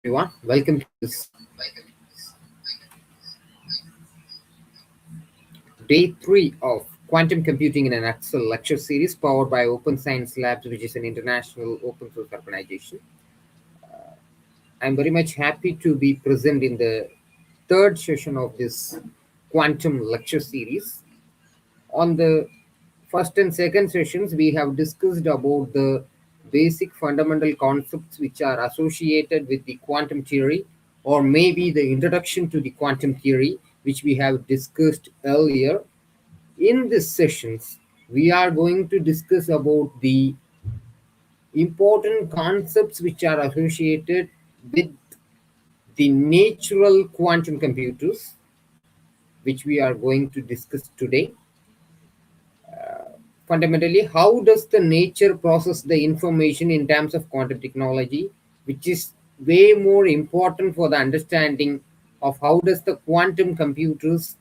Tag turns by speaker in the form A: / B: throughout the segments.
A: everyone. Welcome to this day three of Quantum Computing in an Excel lecture series powered by Open Science Labs, which is an international open source organization. I'm very much happy to be present in the third session of this quantum lecture series. On the first and second sessions, we have discussed about the basic fundamental concepts which are associated with the quantum theory, or maybe the introduction to the quantum theory, which we have discussed earlier. In these sessions, we are going to discuss about the important concepts which are associated with the natural quantum computers, which we are going to discuss today. Fundamentally, how does the nature process the information in terms of quantum technology, which is way more important for the understanding of how does the quantum computers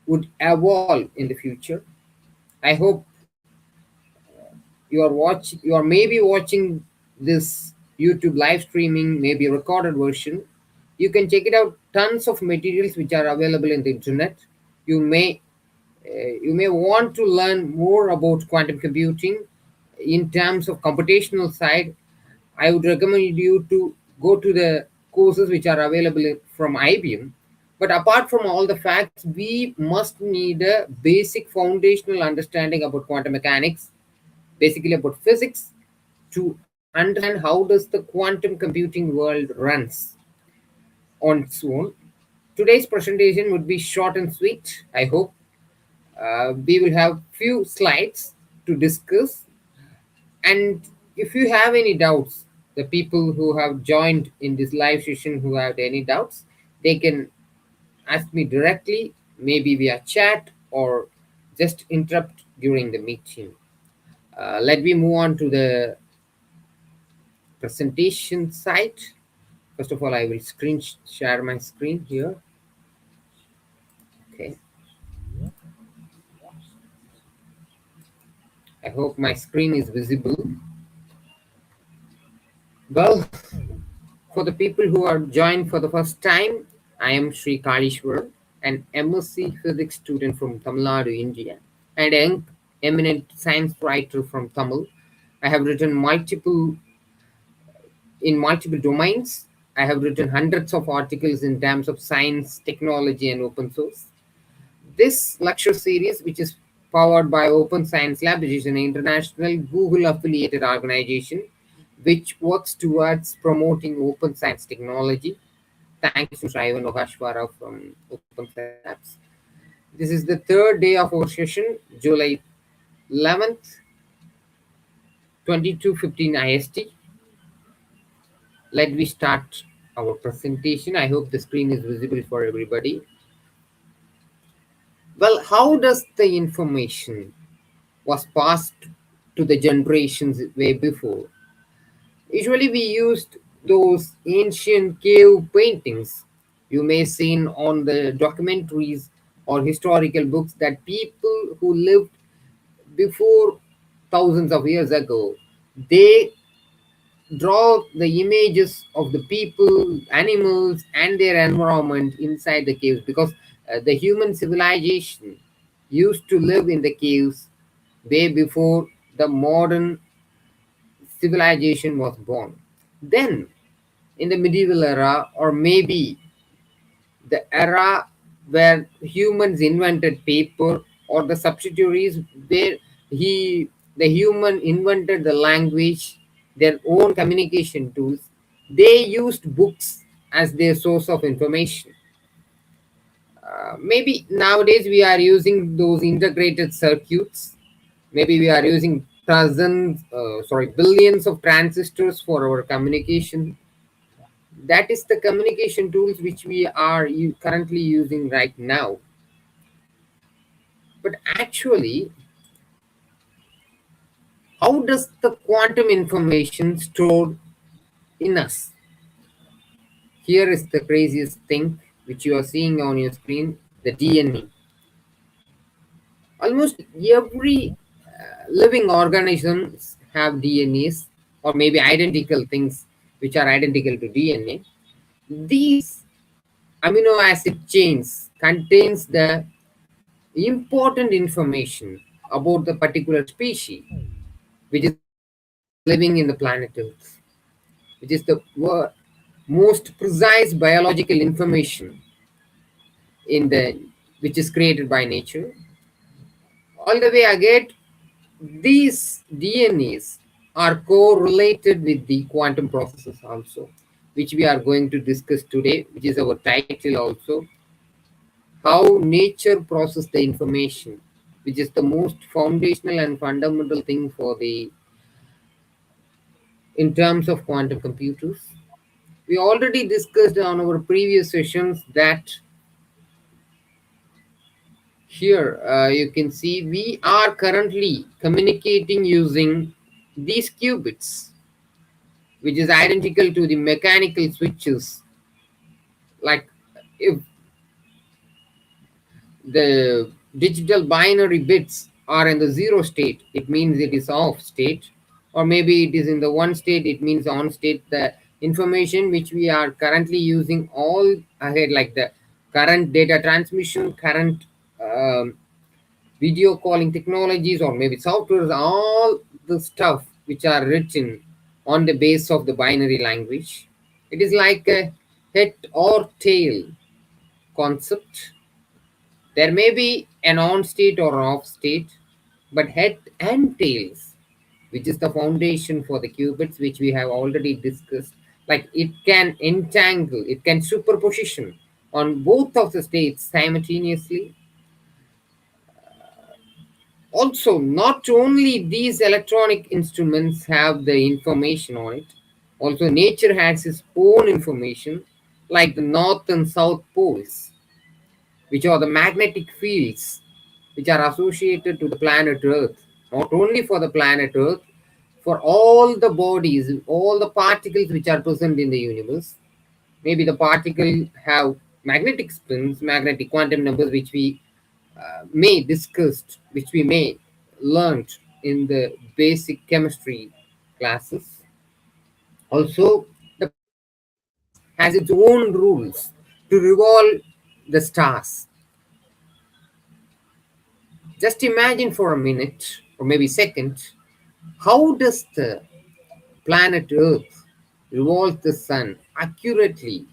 A: would evolve in the future. I hope you are maybe watching this YouTube live streaming, maybe recorded version. You can check it out. Tons of materials which are available in the internet. You may you may want to learn more about quantum computing in terms of computational side. I would recommend you to go to the courses which are available from IBM. But apart from all the facts, we must need a basic foundational understanding about quantum mechanics, basically about physics, to understand how does the quantum computing world runs on its own. Today's presentation would be short and sweet, I hope. We will have few slides to discuss, and if you have any doubts, the people who have joined in this live session who have any doubts, they can ask me directly, maybe via chat or just interrupt during the meeting. Let me move on to the presentation site. First of all, I will share my screen here. Okay. I hope my screen is visible. Well, for the people who are joined for the first time, I am Sri Kalishwar, an MSc physics student from Tamil Nadu, India, and an eminent science writer from Tamil. I have written multiple domains. I have written hundreds of articles in terms of science, technology, and open source. This lecture series, which is powered by Open Science Lab, which is an international Google affiliated organization which works towards promoting open science technology. Thank you, Mr. Ivan Okashwara from Open Science Labs. This is the third day of our session, July 11th, 22:15 IST. Let me start our presentation. I hope the screen is visible for everybody. Well, how does the information was passed to the generations way before? Usually we used those ancient cave paintings you may seen on the documentaries or historical books that people who lived before thousands of years ago, they draw the images of the people, animals, and their environment inside the caves, because the human civilization used to live in the caves way before the modern civilization was born. Then, in the medieval era, or maybe the era where humans invented paper, or the subsidiaries where the human invented the language, their own communication tools, they used books as their source of information. Maybe nowadays we are using those integrated circuits. Maybe we are using billions of transistors for our communication. That is the communication tools which we are currently using right now. But actually, how does the quantum information stored in us? Here is the craziest thing which you are seeing on your screen, the DNA. Almost every living organisms have DNAs, or maybe identical things which are identical to DNA. These amino acid chains contains the important information about the particular species which is living in the planet Earth, which is the most precise biological information in the which is created by nature. All the way again, these DNAs are correlated with the quantum processes also, which we are going to discuss today, which is our title also. How nature processes the information, which is the most foundational and fundamental thing for the in terms of quantum computers. We already discussed on our previous sessions that here you can see we are currently communicating using these qubits, which is identical to the mechanical switches. Like if the digital binary bits are in the zero state, it means it is off state, or maybe it is in the one state, it means on state. The information which we are currently using all ahead, like the current data transmission, current video calling technologies, or maybe softwares, all the stuff which are written on the base of the binary language. It is like a head or tail concept. There may be an on state or off state, but head and tails, which is the foundation for the qubits, which we have already discussed, like it can entangle, it can superposition on both of the states simultaneously. Also, not only these electronic instruments have the information on it, also nature has its own information, like the north and south poles, which are the magnetic fields which are associated to the planet Earth. Not only for the planet Earth, for all the bodies, all the particles which are present in the universe. Maybe the particle have magnetic spins, magnetic quantum numbers, which we may discussed, which we may learnt in the basic chemistry classes. Also, the planets has its own rules to revolve the stars. Just imagine for a minute or maybe second, how does the planet Earth revolve the sun accurately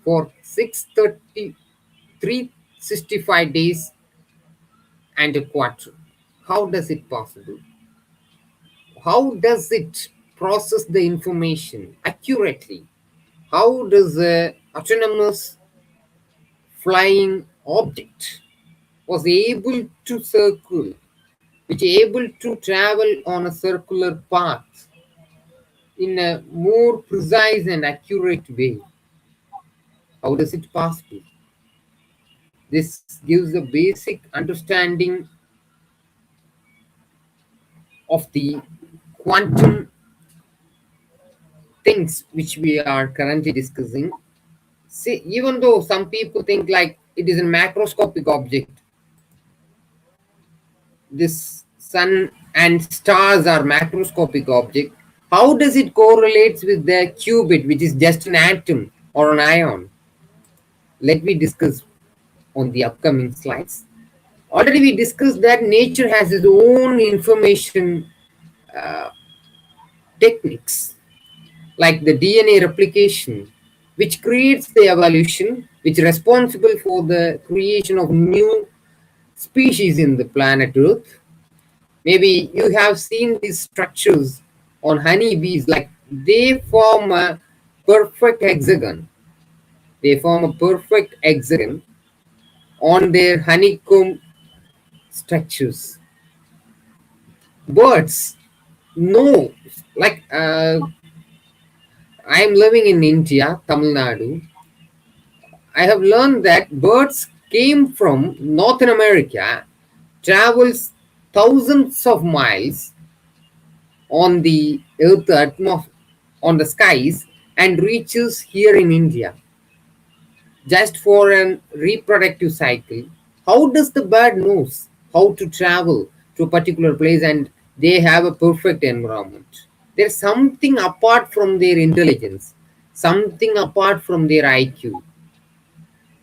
A: for 630 365 days and a quarter? How does it possible? How does it process the information accurately? How does a autonomous flying object was able to circle, which able to travel on a circular path in a more precise and accurate way? How does it possible? This gives a basic understanding of the quantum things which we are currently discussing. See, even though some people think like it is a macroscopic object, this sun and stars are macroscopic object. How does it correlates with the qubit, which is just an atom or an ion? Let me discuss on the upcoming slides. Already we discussed that nature has its own information techniques, like the DNA replication, which creates the evolution, which is responsible for the creation of new species in the planet Earth. Maybe you have seen these structures on honeybees, like they form a perfect hexagon. They form a perfect hexagon on their honeycomb structures. Birds know, like I am living in India, Tamil Nadu. I have learned that birds came from Northern America, travels thousands of miles on the earth on the skies, and reaches here in India just for a reproductive cycle. How does the bird knows how to travel to a particular place and they have a perfect environment? There's something apart from their intelligence, something apart from their IQ,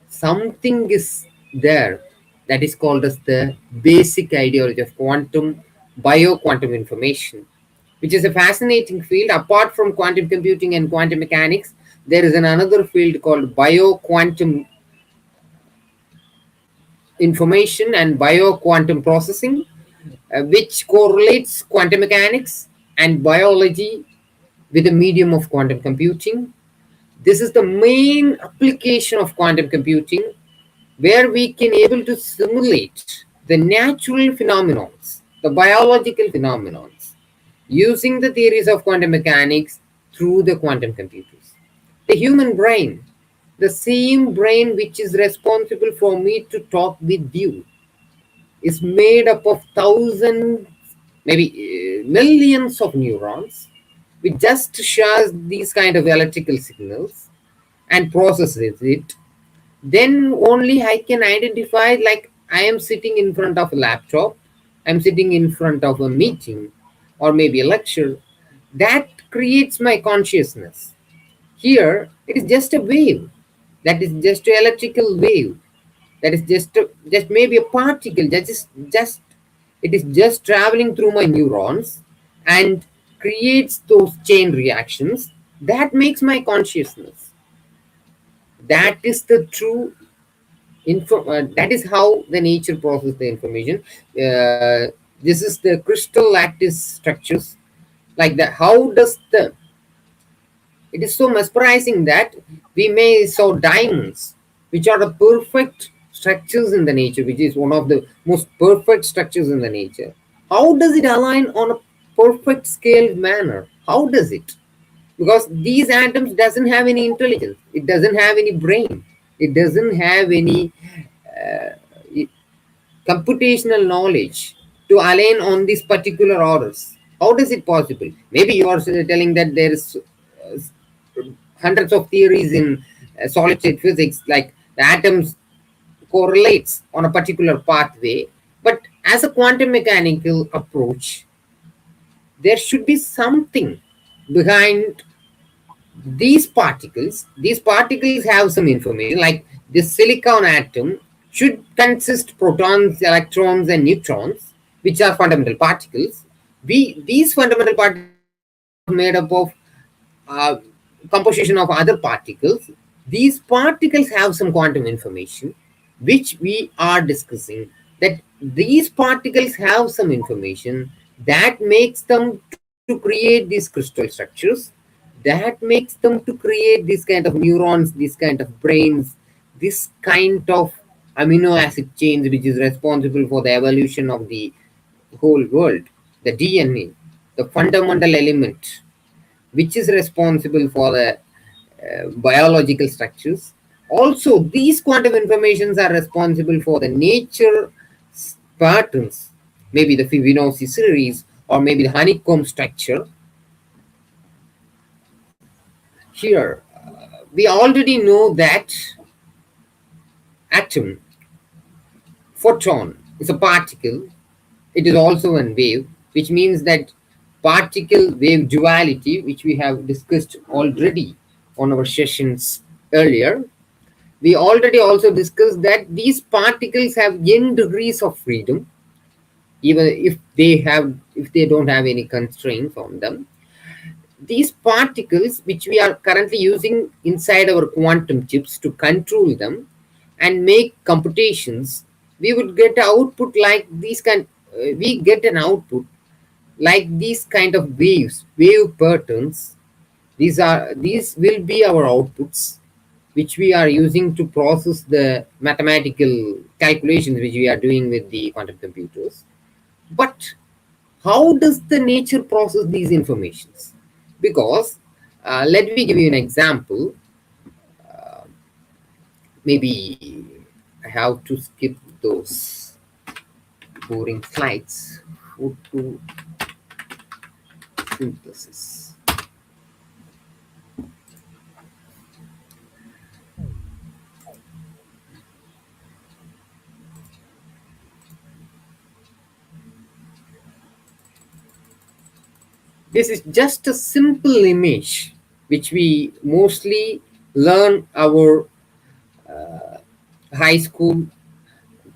A: something is there that is called as the basic ideology of quantum bioquantum information, which is a fascinating field. Apart from quantum computing and quantum mechanics, there is another field called bioquantum information and bioquantum processing, which correlates quantum mechanics and biology with the medium of quantum computing. This is the main application of quantum computing, where we can able to simulate the natural phenomenons, the biological phenomenons, using the theories of quantum mechanics through the quantum computers. The human brain, the same brain which is responsible for me to talk with you, is made up of thousands, maybe millions of neurons, which just shares these kind of electrical signals and processes it. Then only I can identify, like, I am sitting in front of a laptop, I'm sitting in front of a meeting or maybe a lecture. That creates my consciousness. Here it is just a wave, that is just an electrical wave, that is just maybe a particle that is just, it is just traveling through my neurons and creates those chain reactions that makes my consciousness. That is the true that is how the nature processes the information. This is the crystal lattice structures, like that. How does the, it is so mesmerizing that we may saw diamonds, which are the perfect structures in the nature, which is one of the most perfect structures in the nature. How does it align on a perfect scaled manner? How does it? Because these atoms doesn't have any intelligence. It doesn't have any brain. It doesn't have any computational knowledge to align on these particular orders. How does it possible? Maybe you are telling that there is hundreds of theories in solid state physics, like the atoms correlates on a particular pathway. But as a quantum mechanical approach, there should be something behind these particles have some information, like this silicon atom should consist protons, electrons, and neutrons, which are fundamental particles. These fundamental particles are not made up of uh, composition of other particles. These particles have some quantum information, which we are discussing. That these particles have some information that makes them to create these crystal structures, that makes them to create this kind of neurons, this kind of brains, this kind of amino acid chains, which is responsible for the evolution of the whole world. The DNA, the fundamental element which is responsible for the biological structures. Also, these quantum informations are responsible for the nature patterns, maybe the Fibonacci series or maybe the honeycomb structure. Here, we already know that atom, photon, is a particle. It is also a wave, which means that particle wave duality, which we have discussed already on our sessions earlier. We already also discussed that these particles have n degrees of freedom, even if they don't have any constraints on them. These particles, which we are currently using inside our quantum chips to control them and make computations, we would get output like these kind. We get an output like these kind of wave patterns. These will be our outputs, which we are using to process the mathematical calculations which we are doing with the quantum computers. But how does the nature process these informations? Because let me give you an example. Maybe I have to skip those boring slides. Photosynthesis. This is just a simple image which we mostly learn our high school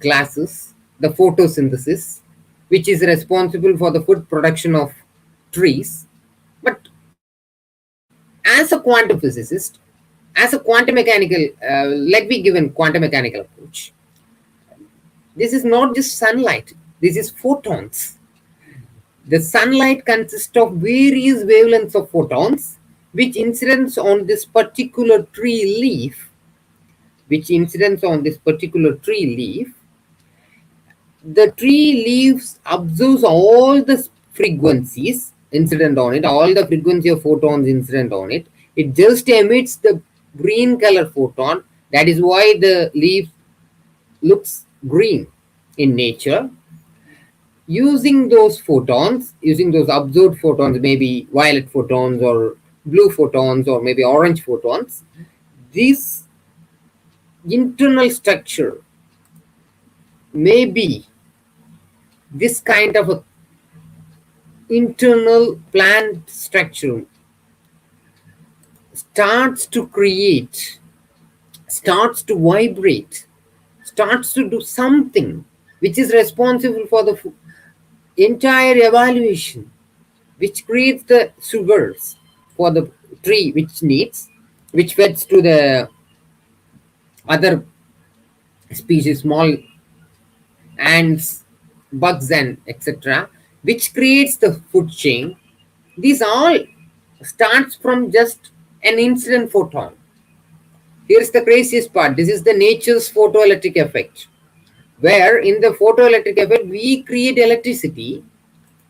A: classes, the photosynthesis, which is responsible for the food production of trees. But as a quantum physicist, as a quantum mechanical, let me give a quantum mechanical approach. This is not just sunlight, this is photons. The sunlight consists of various wavelengths of photons, which incidents on this particular tree leaf, which incidents on this particular tree leaf. The tree leaves absorbs all the frequencies incident on it, all the frequency of photons incident on it. It just emits the green color photon. That is why the leaf looks green in nature. Using those photons, using those absorbed photons, maybe violet photons or blue photons or maybe orange photons, this internal structure may be this kind of a internal plant structure starts to create, starts to vibrate, starts to do something which is responsible for the entire evaluation, which creates the sugars for the tree which needs, which feds to the other species, small ants, bugs, and etc., which creates the food chain. These all starts from just an incident photon. Here's the craziest part. This is the nature's photoelectric effect, where in the photoelectric effect we create electricity,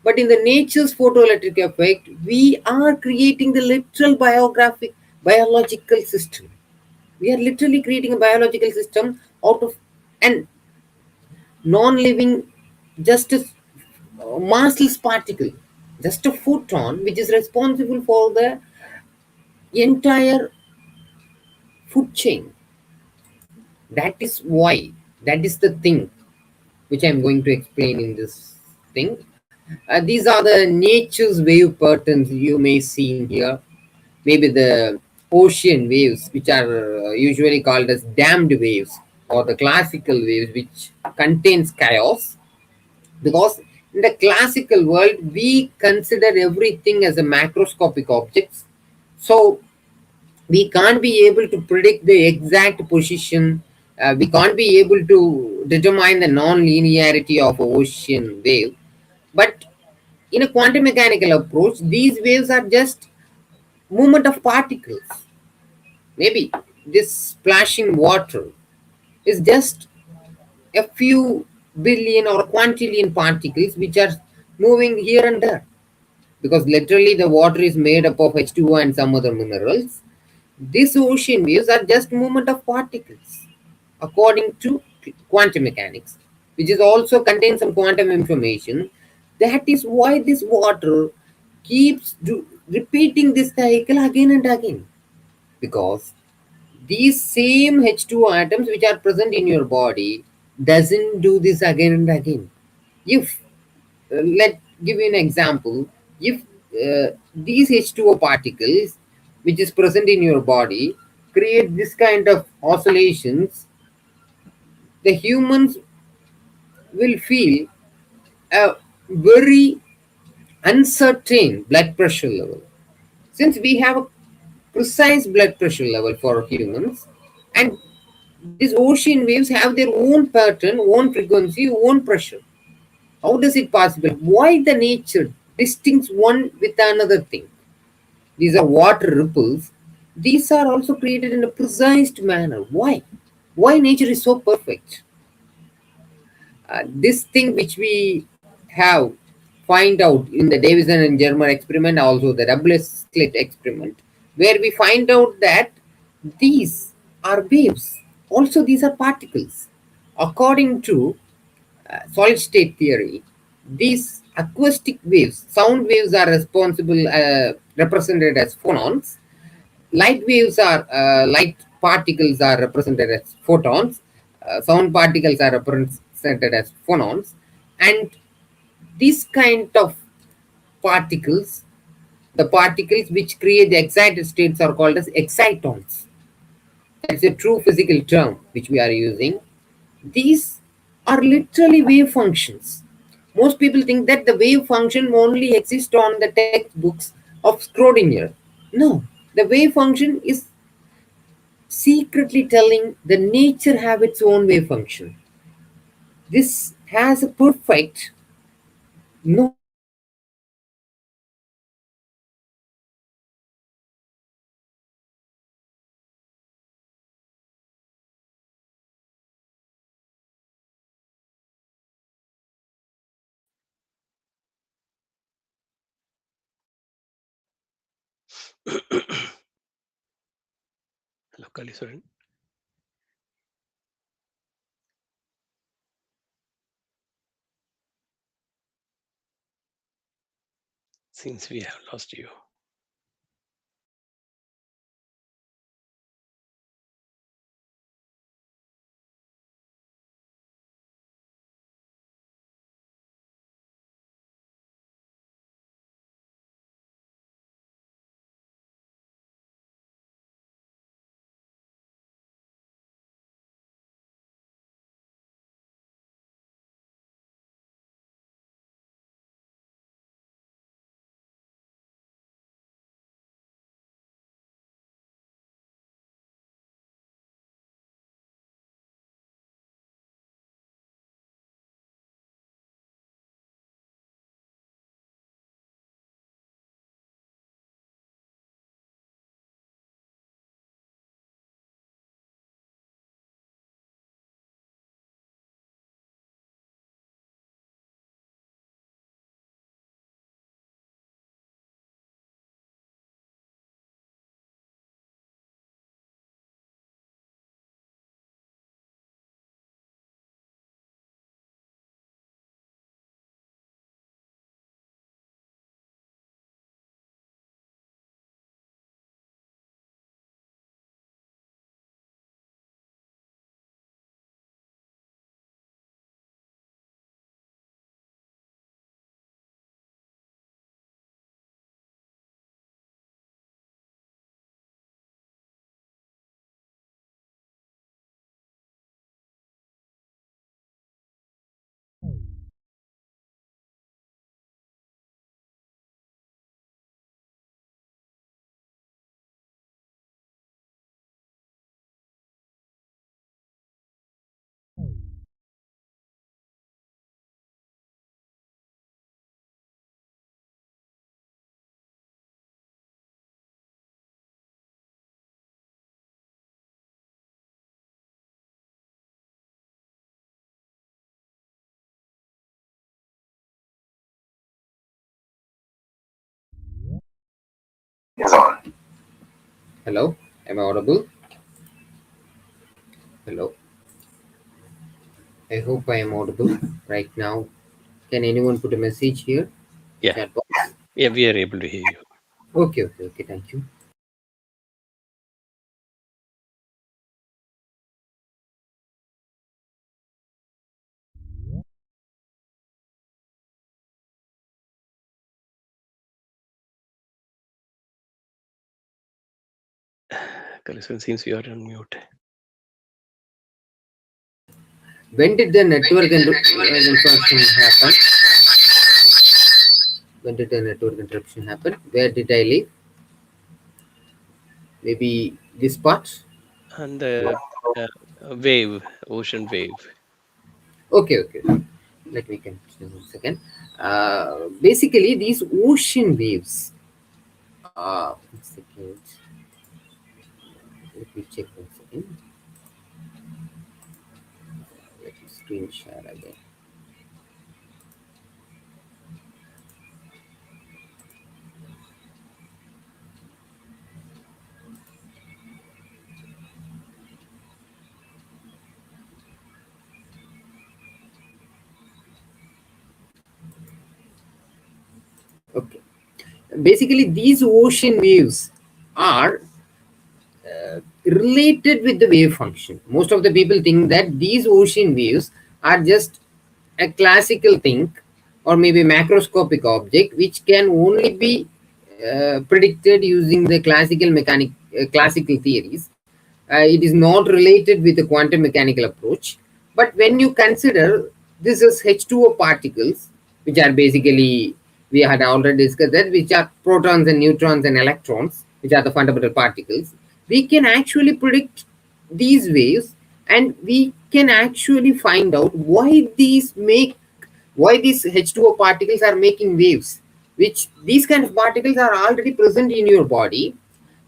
A: but in the nature's photoelectric effect we are creating the literal biographic biological system. We are literally creating a biological system out of an non-living, just a massless particle, just a photon, which is responsible for the entire food chain. That is why, that is the thing which I'm going to explain in this thing. These are the nature's wave patterns you may see in here. Maybe the ocean waves, which are usually called as dammed waves, or the classical waves, which contains chaos. Because in the classical world, we consider everything as a macroscopic objects. So we can't be able to predict the exact position. We can't be able to determine the non-linearity of ocean wave. But in a quantum mechanical approach, these waves are just movement of particles. Maybe this splashing water is just a few billion or quintillion particles which are moving here and there, because literally the water is made up of H2O and some other minerals. These ocean waves are just movement of particles according to quantum mechanics, which is also contains some quantum information. That is why this water keeps repeating this cycle again and again, because these same H2O atoms which are present in your body doesn't do this again and again. If let give you an example, if these H2O particles which is present in your body create this kind of oscillations, the humans will feel a very uncertain blood pressure level. Since we have a precise blood pressure level for humans, and these ocean waves have their own pattern, own frequency, own pressure. How does it possible? Why the nature distincts one with another thing? These are water ripples. These are also created in a precise manner. Why? Why nature is so perfect? This thing which we have find out in the Davison and Germer experiment, also the double slit experiment, where we find out that these are waves. Also, these are particles. According to solid state theory, these acoustic waves, sound waves are responsible, represented as phonons. Light waves are light particles are represented as photons. Sound particles are represented as phonons, and these kind of particles The particles which create the excited states are called as excitons. That's a true physical term which we are using. These are literally wave functions. Most people think that the wave function only exists on the textbooks of Schrodinger. No, the wave function is secretly telling the nature have its own wave function. This has a perfect no logical explanation. This is called
B: Locally, sorry. Since we have lost you.
A: hello. Am I audible? Hello. I hope I am audible right now. Can anyone put a message here?
B: Yeah,
A: Chat box.
B: yeah, we are able to hear you.
A: Okay, okay, okay. Thank you.
B: Kalison, seems you are on mute.
A: When did the network interruption happen? When did the network interruption happen? Where did I leave? Maybe this part?
B: And the uh, wave, ocean wave.
A: Okay, okay. Let me continue 1 second. Basically, these ocean waves. 1 second. Let me check 1 second. Let me screen share again. Okay. Basically, these ocean waves are related with the wave function. Most of the people think that these ocean waves are just a classical thing or maybe macroscopic object which can only be predicted using the classical theories. It is not related with the quantum mechanical approach. But when you consider this is H2O particles, which are basically, we had already discussed that, which are protons and neutrons and electrons, which are the fundamental particles, we can actually predict these waves, and we can actually find out why these H2O particles are making waves, which these kind of particles are already present in your body.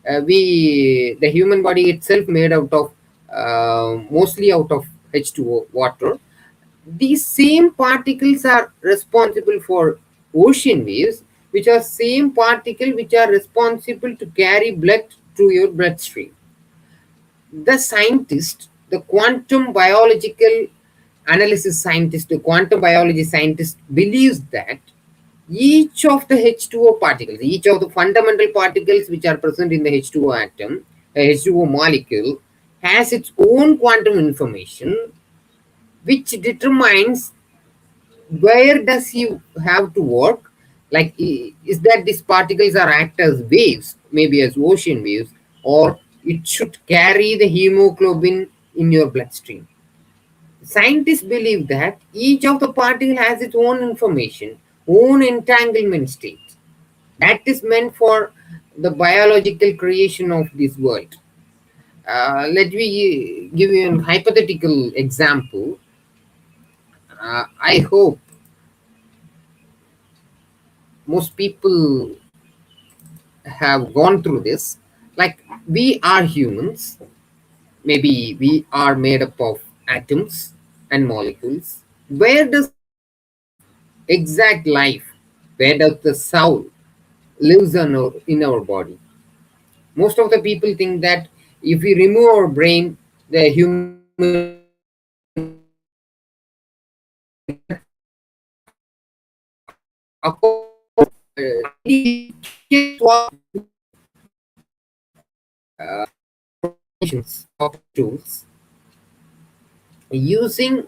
A: The human body itself made out of mostly out of H2O water. These same particles are responsible for ocean waves, which are same particle which are responsible to carry blood through your bloodstream. The scientist, the quantum biological analysis scientist, the quantum biology scientist believes that each of the H2O particles, each of the fundamental particles which are present in the H2O atom, a H2O molecule, has its own quantum information, which determines where does he have to work. Like, is that these particles are act as waves, maybe as ocean waves, or it should carry the hemoglobin in your bloodstream. Scientists believe that each of the particle has its own information, own entanglement state. That is meant for the biological creation of this world. Let me give you a hypothetical example. I hope most people have gone through this. Like, we are humans, maybe we are made up of atoms and molecules. Where does the exact life, where does the soul lives in our body? Most of the people think that if we remove our brain, the human will be completely unconscious. But according to we can swap combinations of tools using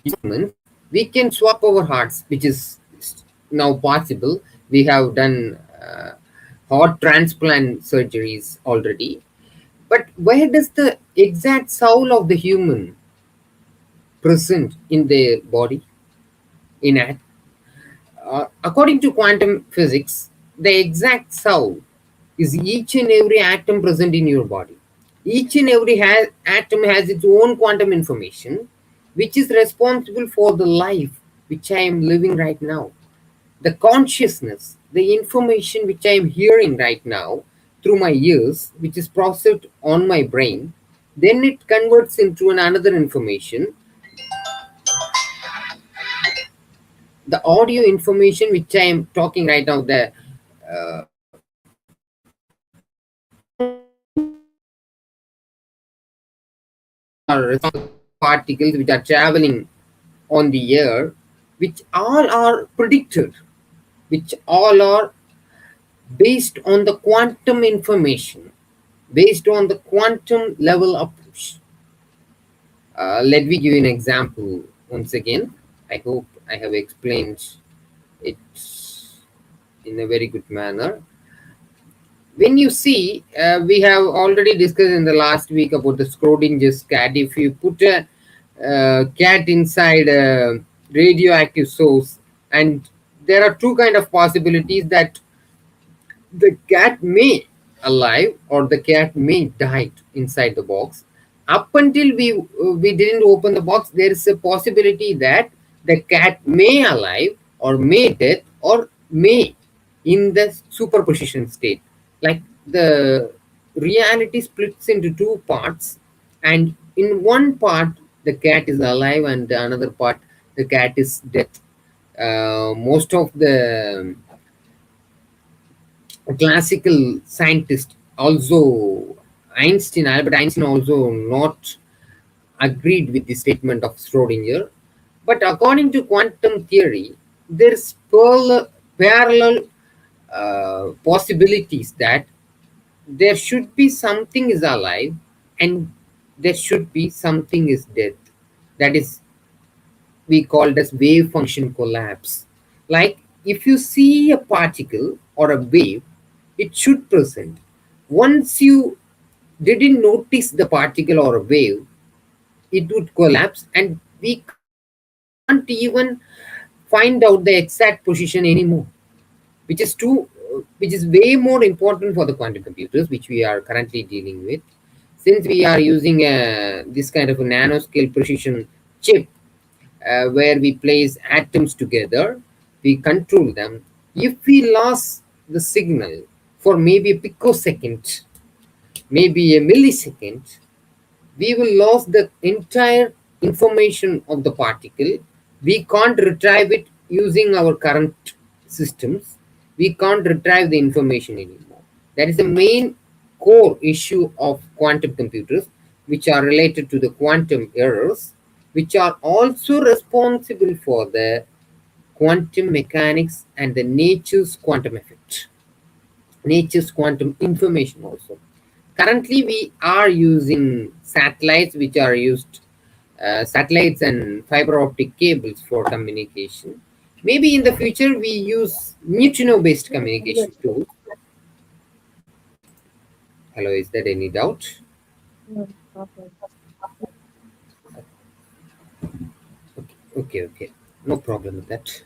A: instruments. We can swap our hearts, which is now possible. We have done heart transplant surgeries already. But where does the exact soul of the human present in their body? In according to quantum physics, the exact soul is each and every atom present in your body. Each and every atom has its own quantum information, which is responsible for the life which I am living right now. The consciousness, the information which I am hearing right now through my ears, which is processed on my brain, then it converts into another information, the audio information which I am talking right now, the are responsible particles which are traveling on the air, which all are predicted, which all are based on the quantum information, based on the quantum level approach. Let me give you an example once again. I hope I have explained it in a very good manner. When you see, we have already discussed in the last week about the Schrodinger's cat. If you put a cat inside a radioactive source, and there are two kind of possibilities, that the cat may alive or the cat may died inside the box. Up until we didn't open the box, there is a possibility that the cat may alive or may dead or may in the superposition state. Like, the reality splits into two parts, and in one part the cat is alive and the another part the cat is dead. Most of the classical scientist, also Albert Einstein also not agreed with the statement of Schrodinger. But according to quantum theory, there's parallel possibilities that there should be something is alive, and there should be something is dead. That is we called as wave function collapse. Like if you see a particle or a wave, it should present. Once you didn't notice the particle or a wave, it would collapse, and we can't even find out the exact position anymore, which is way more important for the quantum computers which we are currently dealing with, since we are using this kind of a nanoscale precision chip, where we place atoms together, we control them. If we lost the signal for maybe a picosecond, maybe a millisecond, we will lose the entire information of the particle. We can't retrieve it using our current systems. We can't retrieve the information anymore. That is the main core issue of quantum computers, which are related to the quantum errors, which are also responsible for the quantum mechanics and the nature's quantum effect, nature's quantum information also. Currently, we are using satellites, which are used satellites and fiber optic cables for communication. Maybe in the future, we use neutrino-based communication tools. Hello, is there any doubt? Okay, okay, no problem with that.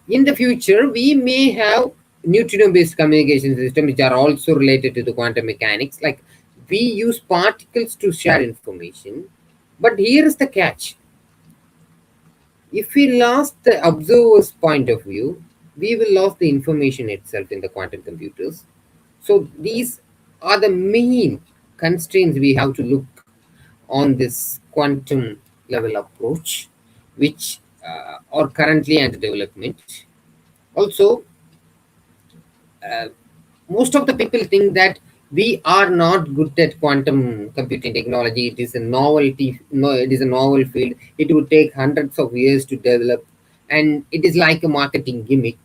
A: In the future, we may have neutrino-based communication systems which are also related to the quantum mechanics. Like we use particles to share information, but here is the catch: if we lost the observer's point of view, we will lose the information itself in the quantum computers. So these are the main constraints we have to look on this quantum level approach, which are currently under development. Also, uh, most of the people think that we are not good at quantum computing technology. It is a novelty. No, it is a novel field. It would take hundreds of years to develop, and it is like a marketing gimmick.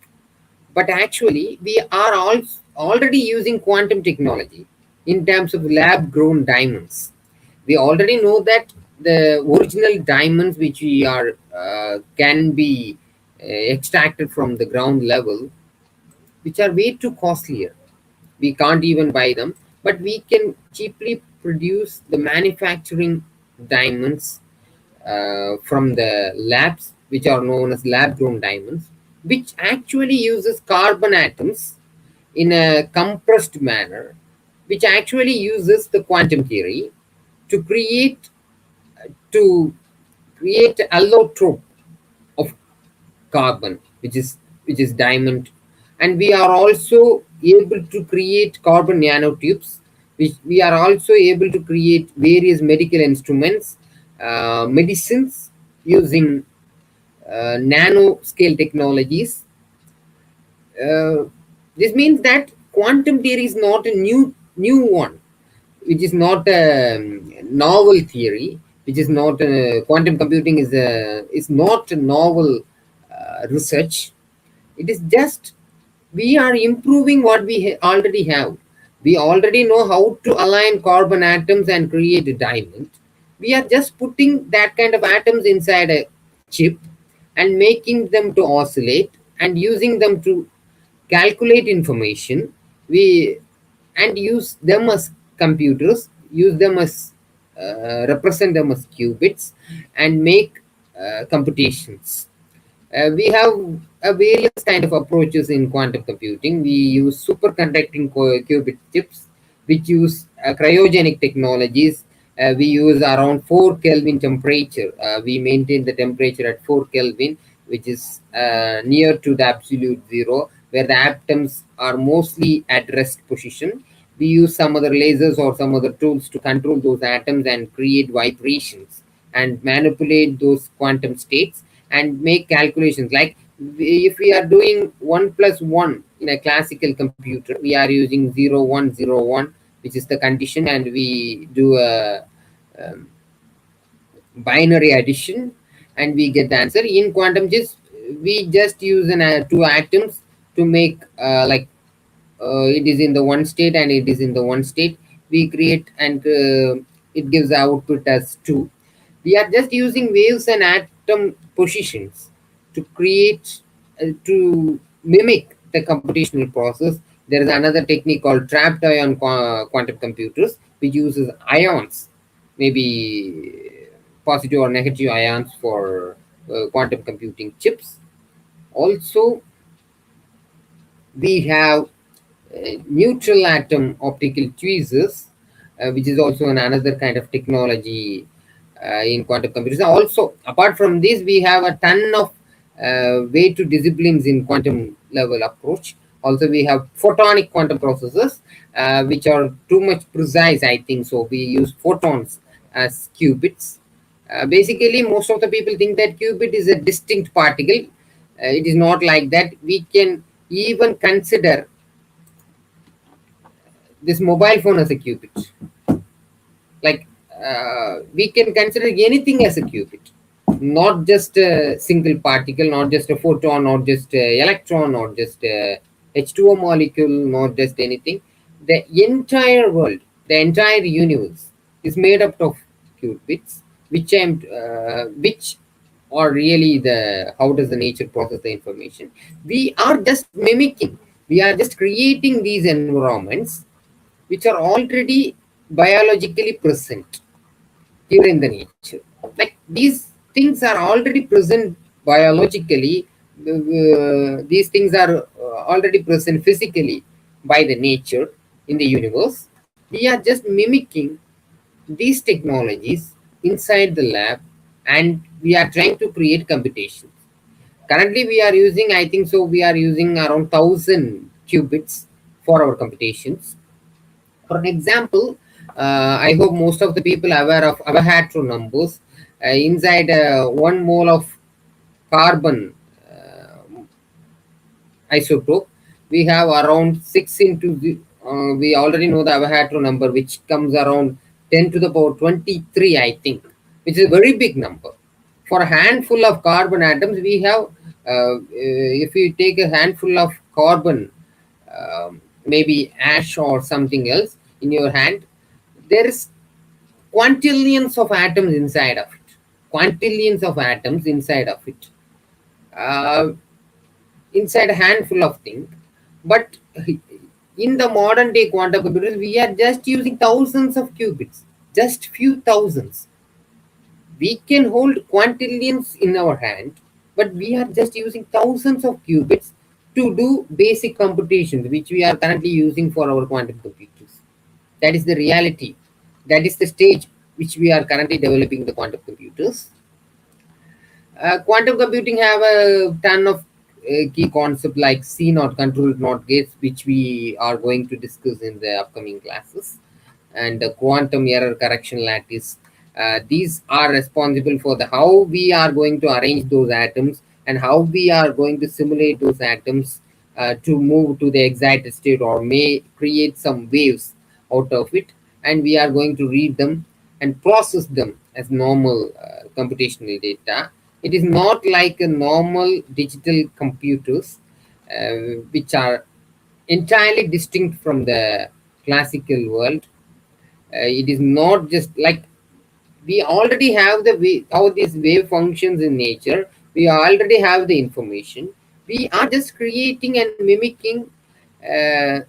A: But actually, we are all already using quantum technology in terms of lab grown diamonds. We already know that the original diamonds which we are can be extracted from the ground level, which are way too costlier. We can't even buy them, but we can cheaply produce the manufacturing diamonds from the labs, which are known as lab grown diamonds, which actually uses carbon atoms in a compressed manner, which actually uses the quantum theory to to create allotrope of carbon, which is diamond. And we are also able to create carbon nanotubes, which we are also able to create various medical instruments, medicines, using nano scale technologies. uh, this means that quantum theory is not a new one, which is not a novel theory, which is not quantum computing is not a novel research. It is just we are improving what we already have. We already know how to align carbon atoms and create a diamond. We are just putting that kind of atoms inside a chip and making them to oscillate and using them to calculate information. We and use them as computers, use them as represent them as qubits, and make computations. We have various kind of approaches in quantum computing. We use superconducting qubit chips, which use cryogenic technologies. We use around 4 Kelvin temperature. We maintain the temperature at 4 Kelvin, which is near to the absolute zero, where the atoms are mostly at rest position. We use some other lasers or some other tools to control those atoms and create vibrations and manipulate those quantum states and make calculations. Like if we are doing 1 plus 1 in a classical computer, we are using 0 1 0 1, which is the condition, and we do a um, binary addition and we get the answer. In quantum, just we just use two atoms to make like it is in the one state and it is in the one state. We create and it gives output as 2. We are just using waves and atom positions to create, to mimic the computational process. There is another technique called trapped ion quantum computers, which uses ions, maybe positive or negative ions for quantum computing chips. Also, we have neutral atom optical tweezers, which is also another kind of technology in quantum computers. Also, apart from this, we have a ton of way to disciplines in quantum level approach. Also, we have photonic quantum processors, which are too much precise, I think. So we use photons as qubits. Basically, most of the people think that qubit is a distinct particle. It is not like that. We can even consider this mobile phone as a qubit. Like, we can consider anything as a qubit, not just a single particle, not just a photon, not just a electron, not just a H2O molecule, not just anything. The entire world, the entire universe is made up of qubits, which are really the how does the nature process the information. We are just mimicking. We are just creating these environments which are already biologically present here in the nature. Like, these things are already present biologically. These things are already present physically by the nature in the universe. We are just mimicking these technologies inside the lab, and we are trying to create computations. Currently, we are using, I think so, we are using around 1,000 qubits for our computations. For an example, I hope most of the people are aware of Avogadro numbers. Inside 1 mole of carbon isotope, we have around 6 into the, we already know the Avogadro number, which comes around 10 to the power 23, I think, which is a very big number. For a handful of carbon atoms, we have, if you take a handful of carbon, maybe ash or something else in your hand, there is quintillions of atoms inside of it. Quintillions of atoms inside of it. Uh, Inside a handful of things. But in the modern day quantum computers, we are just using thousands of qubits, just few thousands. We can hold quintillions in our hand, but we are just using thousands of qubits to do basic computations, which we are currently using for our quantum computers. That is the reality. That is the stage which we are currently developing the quantum computers. Quantum computing have a ton of key concepts like C not controlled not gates, which we are going to discuss in the upcoming classes, and the quantum error correction lattice. These are responsible for the how we are going to arrange those atoms and how we are going to simulate those atoms to move to the excited state or may create some waves out of it, and we are going to read them and process them as normal computational data. It is not like a normal digital computers, which are entirely distinct from the classical world. It is not just like we already have the way how these wave functions in nature. We already have the information. We are just creating and mimicking uh,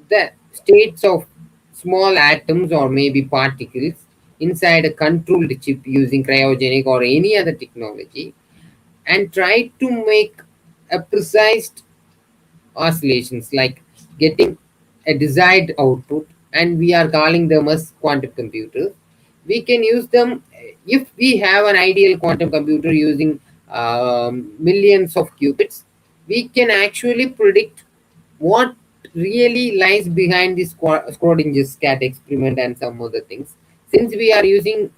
A: the states of small atoms or maybe particles inside a controlled chip using cryogenic or any other technology, and try to make a precise oscillations, like getting a desired output, and we are calling them as quantum computers. We can use them if we have an ideal quantum computer using millions of qubits. We can actually predict what really lies behind this Schrodinger's cat experiment and some other things. Since we are using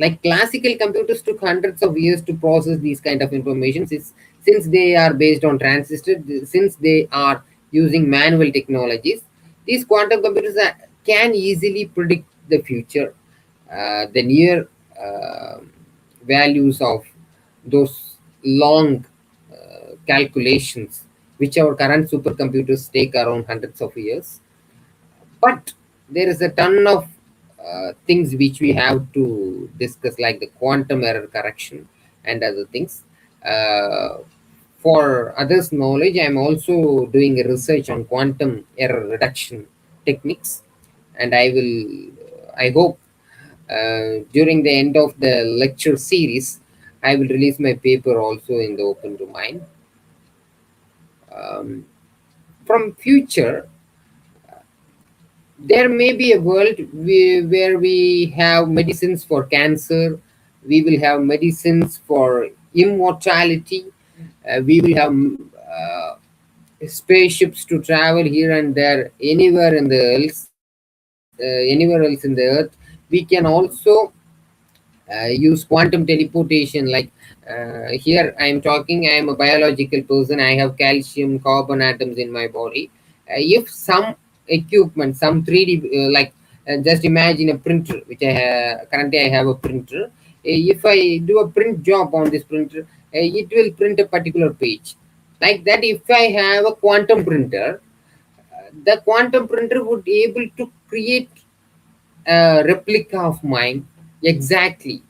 A: like classical computers took hundreds of years to process these kind of information, since they are based on transistors, since they are using manual technologies. These quantum computers can easily predict the future, the near values of those long calculations which our current supercomputers take around hundreds of years. But there is a ton of things which we have to discuss, like the quantum error correction and other things. Uh, for others' knowledge, I'm also doing a research on quantum error reduction techniques, and I hope during the end of the lecture series, I will release my paper also in the open domain. Um, from future, there may be a world where we have medicines for cancer, we will have medicines for immortality, we will have spaceships to travel here and there anywhere else in the earth. We can also use quantum teleportation, like here I am talking, I am a biological person, I have calcium carbon atoms in my body. If some equipment, some 3D, just imagine a printer, which currently I have a printer. If I do a print job on this printer, it will print a particular page. Like that, if I have a quantum printer, the quantum printer would able to create a replica of mine exactly,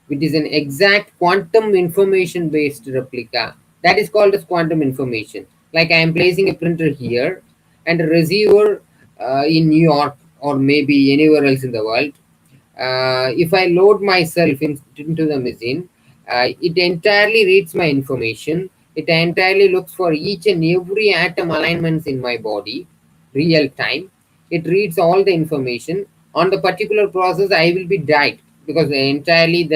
A: which is an exact quantum information based replica. That is called as quantum information. Like I am placing a printer here and a receiver in New York or maybe anywhere else in the world. If I load myself into the machine, it entirely reads my information. It entirely looks for each and every atom alignments in my body, real time. It reads all the information. On the particular process, I will be died because entirely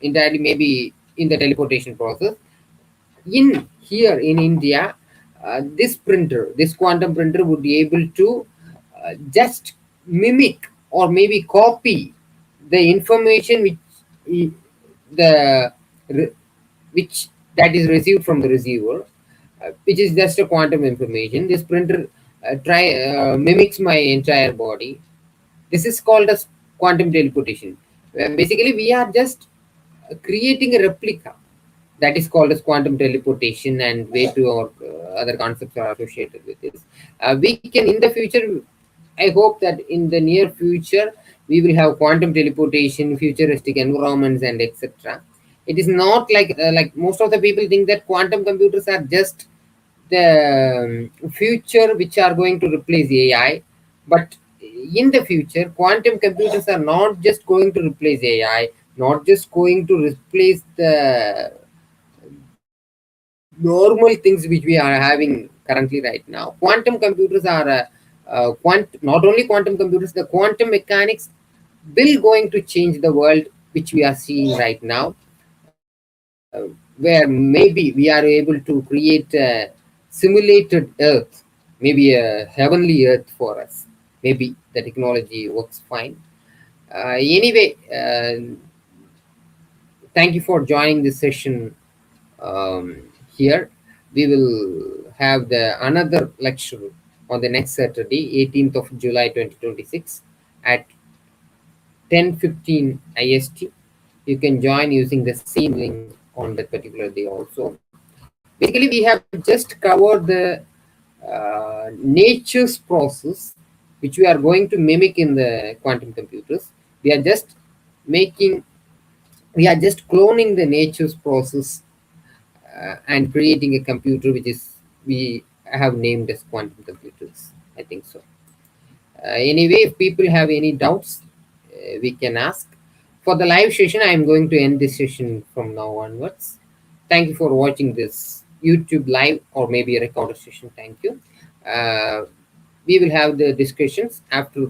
A: maybe in the teleportation process. In here in India, this quantum printer would be able to just mimic or maybe copy the information i- the re- which that is received from the receiver, which is just a quantum information. This printer try mimics my entire body. This is called as quantum teleportation. Basically, we are just creating a replica. That is called as quantum teleportation, and way to our other concepts are associated with this. We can in the future. I hope that in the near future we will have quantum teleportation, futuristic environments, and etc. It is not like most of the people think that quantum computers are just the future which are going to replace AI. But in the future, quantum computers are not just going to replace AI, not just going to replace the normal things which we are having currently right now. Quantum computers are not only quantum computers, the quantum mechanics will going to change the world which we are seeing right now, where maybe we are able to create a simulated earth, maybe a heavenly earth for us. Maybe the technology works fine. Anyway, thank you for joining this session. Here we will have the another lecture on the next Saturday, 18th of July 2026 at 10:15 IST. You can join using the same link on that particular day also. Basically, we have just covered the nature's process, which we are going to mimic in the quantum computers. We are just making, we are just cloning the nature's process and creating a computer which is we have named as quantum computers. I think so. Anyway, if people have any doubts, we can ask. For the live session, I am going to end this session from now onwards. Thank you for watching this YouTube live or maybe a recorded session. Thank you. Uh, we will have the discussions after the